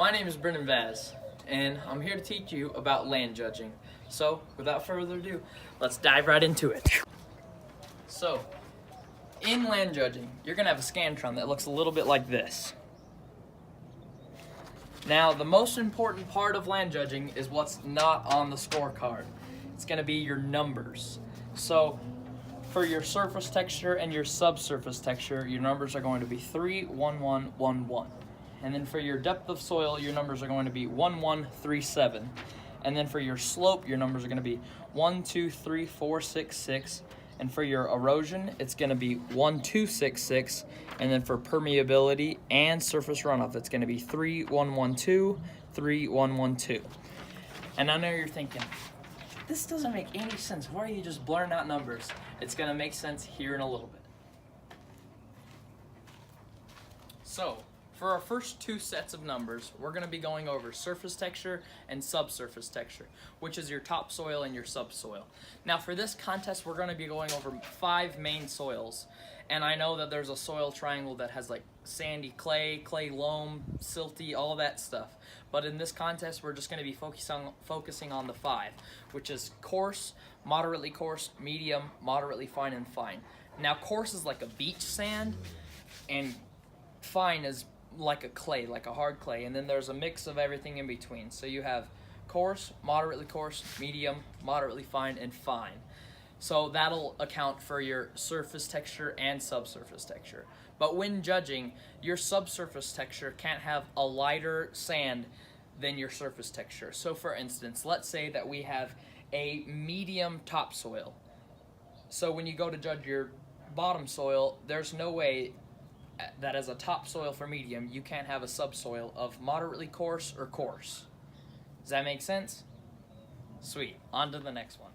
My name is Brendan Vaz, and I'm here to teach you about land judging. So, without further ado, let's dive right into it. So, in land judging, you're going to have a Scantron that looks a little bit like this. Now, the most important part of land judging is what's not on the scorecard. It's going to be your numbers. So, for your surface texture and your subsurface texture, your numbers are going to be 3, 1, 1, 1, 1. And then for your depth of soil, your numbers are going to be 1, 1, 3, 7. And then for your slope, your numbers are going to be 1, 2, 3, 4, 6, 6. And for your erosion, it's going to be 1, 2, 6, 6. And then for permeability and surface runoff, it's going to be 3, 1, 1, 2, 3, 1, 1, 2. And I know you're thinking, this doesn't make any sense. Why are you just blurring out numbers? It's going to make sense here in a little bit. So, for our first two sets of numbers, we're going to be going over surface texture and subsurface texture, which is your topsoil and your subsoil. Now for this contest, we're going to be going over 5 main soils. And I know that there's a soil triangle that has like sandy clay, clay loam, silty, all that stuff. But in this contest, we're just going to be focusing on the 5, which is coarse, moderately coarse, medium, moderately fine, and fine. Now coarse is like a beach sand, and fine is like a clay, like a hard clay, and then there's a mix of everything in between. So you have coarse, medium, moderately fine, and fine. So that'll account for your surface texture and subsurface texture. But when judging, your subsurface texture can't have a lighter sand than your surface texture. So for instance, let's say that we have a medium topsoil. So when you go to judge your bottom soil, there's no way that as a topsoil for medium, you can't have a subsoil of moderately coarse or coarse. Does that make sense? Sweet. On to the next one.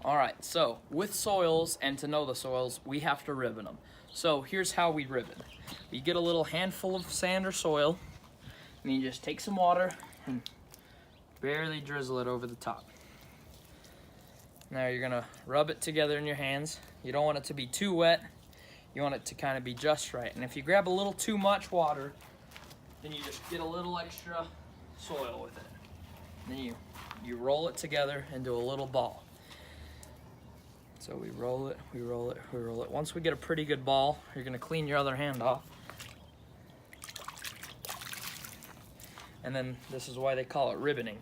Alright, so with soils and to know the soils, we have to ribbon them. So here's how we ribbon. You get a little handful of sand or soil, and you just take some water and barely drizzle it over the top. Now you're gonna rub it together in your hands. You don't want it to be too wet. You want it to kind of be just right. And if you grab a little too much water, then you just get a little extra soil with it. Then you roll it together into a little ball. So we roll it, we roll it, we roll it. Once we get a pretty good ball, you're gonna clean your other hand off. And then this is why they call it ribboning.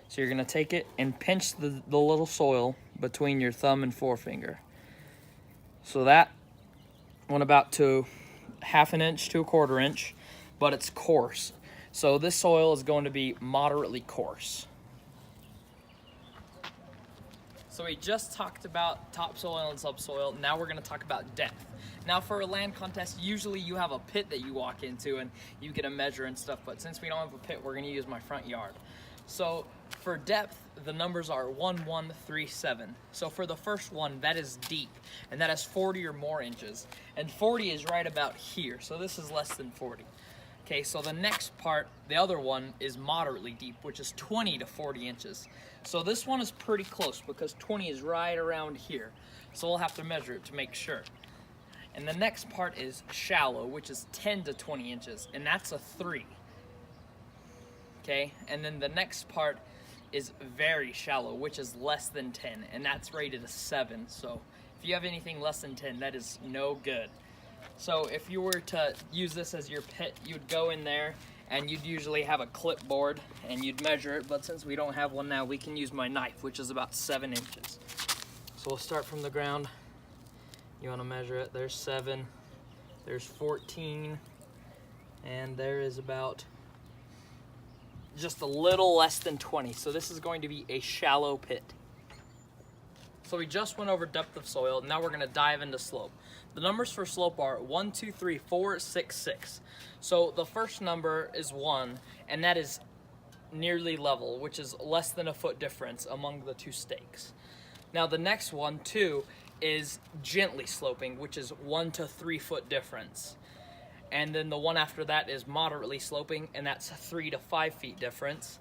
So you're gonna take it and pinch the little soil between your thumb and forefinger. So that went about to 1/2 inch to 1/4 inch, but it's coarse. So this soil is going to be moderately coarse. So we just talked about topsoil and subsoil. Now we're gonna talk about depth. Now for a land contest, usually you have a pit that you walk into and you get a measure and stuff, but since we don't have a pit, we're gonna use my front yard. So for depth, the numbers are 1, 1, 3, 7. So for the first one, that is deep, and that has 40 or more inches. And 40 is right about here, so this is less than 40. Okay, so the next part, the other one, is moderately deep, which is 20 to 40 inches. So this one is pretty close because 20 is right around here. So we'll have to measure it to make sure. And the next part is shallow, which is 10 to 20 inches, and that's a 3. Okay, and then the next part is very shallow, which is less than 10, and that's rated a 7. So if you have anything less than 10, that is no good. So if you were to use this as your pit, you'd go in there and you'd usually have a clipboard and you'd measure it, but since we don't have one now, we can use my knife, which is about 7 inches. So we'll start from the ground. You want to measure it. There's 7, there's 14, and there is about just a little less than 20. So this is going to be a shallow pit. So we just went over depth of soil. Now we're gonna dive into slope. The numbers for slope are 1, 2, 3, 4, 6, 6. So the first number is 1, and that is nearly level, which is less than a foot difference among the two stakes. Now the next one, 2, is gently sloping, which is 1 to 3 foot difference. And then the one after that is moderately sloping, and that's 3 to 5 feet difference.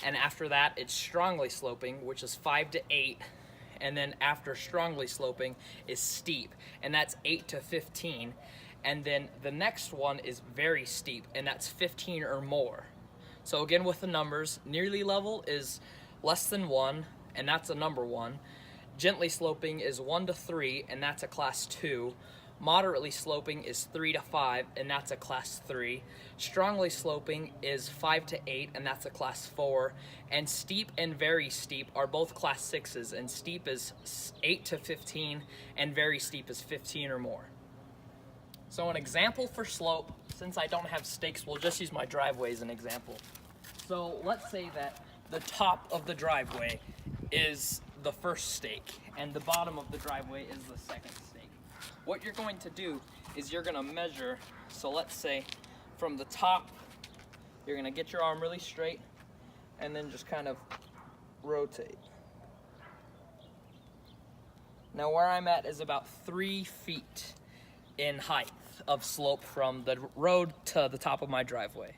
And after that, it's strongly sloping, which is 5 to 8. And then after strongly sloping is steep, and that's 8 to 15. And then the next one is very steep, and that's 15 or more. So again, with the numbers, nearly level is less than 1, and that's a number 1. Gently sloping is 1 to 3, and that's a class 2. Moderately sloping is 3 to 5, and that's a class 3. Strongly sloping is 5 to 8, and that's a class 4. And steep and very steep are both class 6s, and steep is 8 to 15, and very steep is 15 or more. So an example for slope, since I don't have stakes, we'll just use my driveway as an example. So let's say that the top of the driveway is the first stake, and the bottom of the driveway is the second stake. What you're going to do is you're going to measure, so let's say from the top, you're going to get your arm really straight, and then just kind of rotate. Now where I'm at is about 3 feet in height of slope from the road to the top of my driveway.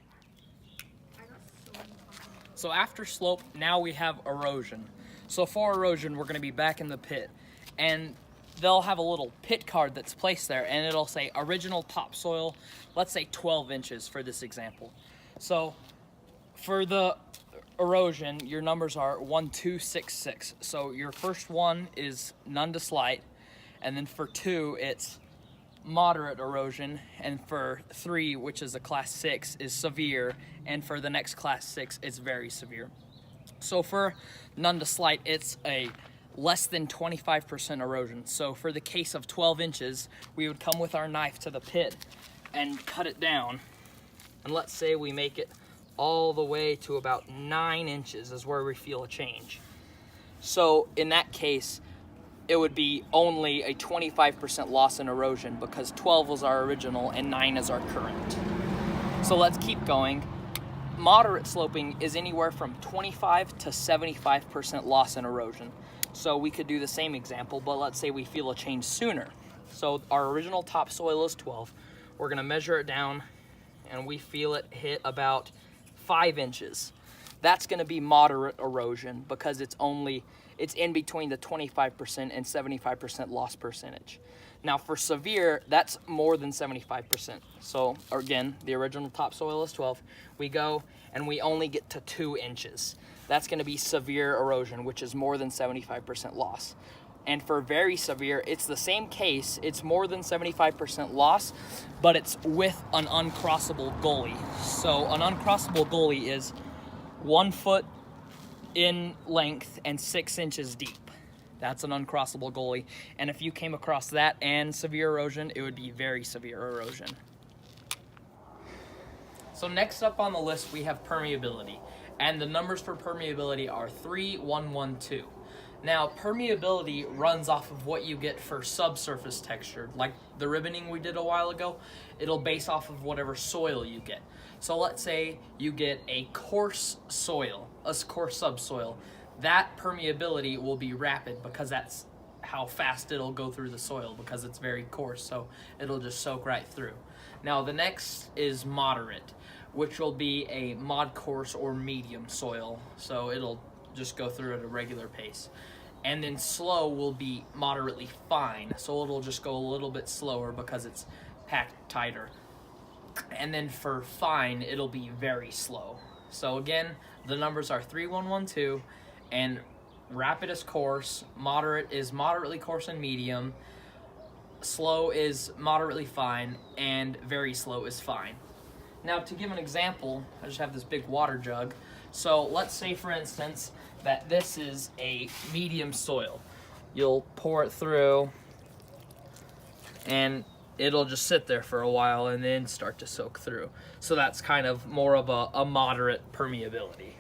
So after slope, now we have erosion. So for erosion, we're gonna be back in the pit, and they'll have a little pit card that's placed there, and it'll say original topsoil, let's say 12 inches for this example. So for the erosion, your numbers are 1, 2, 6, 6. So your first one is none to slight, and then for 2, it's moderate erosion, and for 3, which is a class 6, is severe, and for the next class 6, it's very severe. So for none to slight, it's a less than 25% erosion. So for the case of 12 inches, we would come with our knife to the pit and cut it down, and let's say we make it all the way to about 9 inches is where we feel a change. So in that case, it would be only a 25% loss in erosion, because 12 was our original and 9 is our current. So let's keep going. Moderate sloping is anywhere from 25 to 75% loss in erosion. So we could do the same example, but let's say we feel a change sooner. So our original topsoil is 12. We're gonna measure it down, and we feel it hit about 5 inches. That's gonna be moderate erosion, because it's in between the 25% and 75% loss percentage. Now for severe, that's more than 75%. So again, the original topsoil is 12. We go and we only get to 2 inches. That's gonna be severe erosion, which is more than 75% loss. And for very severe, it's the same case. It's more than 75% loss, but it's with an uncrossable gully. So an uncrossable gully is 1 foot in length and 6 inches deep. That's an uncrossable gully. And if you came across that and severe erosion, it would be very severe erosion. So next up on the list, we have permeability. And the numbers for permeability are 3, 1, 1, 2. Now, permeability runs off of what you get for subsurface texture. Like the ribboning we did a while ago, it'll base off of whatever soil you get. So let's say you get a coarse soil, a coarse subsoil. That permeability will be rapid, because that's how fast it'll go through the soil, because it's very coarse, so it'll just soak right through. Now the next is moderate, which will be a mod coarse or medium soil, so it'll just go through at a regular pace. And then slow will be moderately fine, so it'll just go a little bit slower because it's packed tighter. And then for fine, it'll be very slow. So again, the numbers are 3, 1, 1, 2, and rapid is coarse, moderate is moderately coarse and medium, slow is moderately fine, and very slow is fine. Now to give an example, I just have this big water jug. So let's say, for instance, that this is a medium soil. You'll pour it through, and it'll just sit there for a while and then start to soak through. So that's kind of more of a moderate permeability.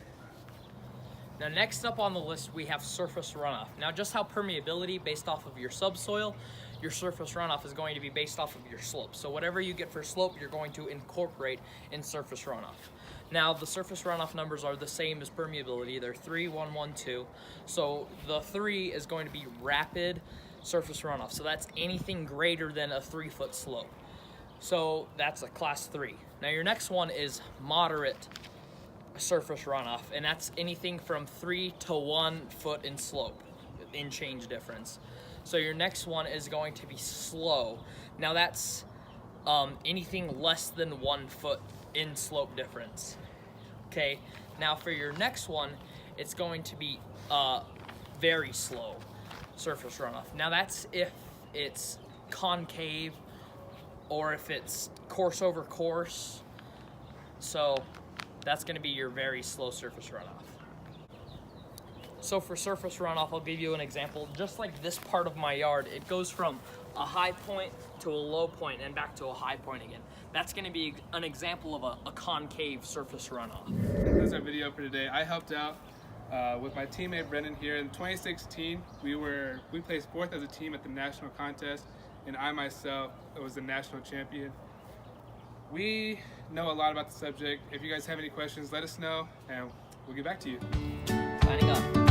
Now next up on the list, we have surface runoff. Now just how permeability based off of your subsoil, your surface runoff is going to be based off of your slope. So whatever you get for slope, you're going to incorporate in surface runoff. Now the surface runoff numbers are the same as permeability. They're 3, 1, 1, 2. So the 3 is going to be rapid surface runoff. So that's anything greater than a 3-foot slope. So that's a class 3. Now your next one is moderate surface runoff, and that's anything from 3 to 1 foot in slope, in change difference. So your next one is going to be slow. Now that's anything less than 1 foot in slope difference. Okay, now for your next one, it's going to be very slow surface runoff. Now that's if it's concave or if it's course over course. So that's going to be your very slow surface runoff. So for surface runoff, I'll give you an example. Just like this part of my yard, it goes from a high point to a low point and back to a high point again. That's going to be an example of a concave surface runoff. That's our video for today. I helped out with my teammate Brendan here. In 2016, we placed 4th as a team at the national contest, and I myself was the national champion. We know a lot about the subject. If you guys have any questions, let us know, and we'll get back to you. Signing up.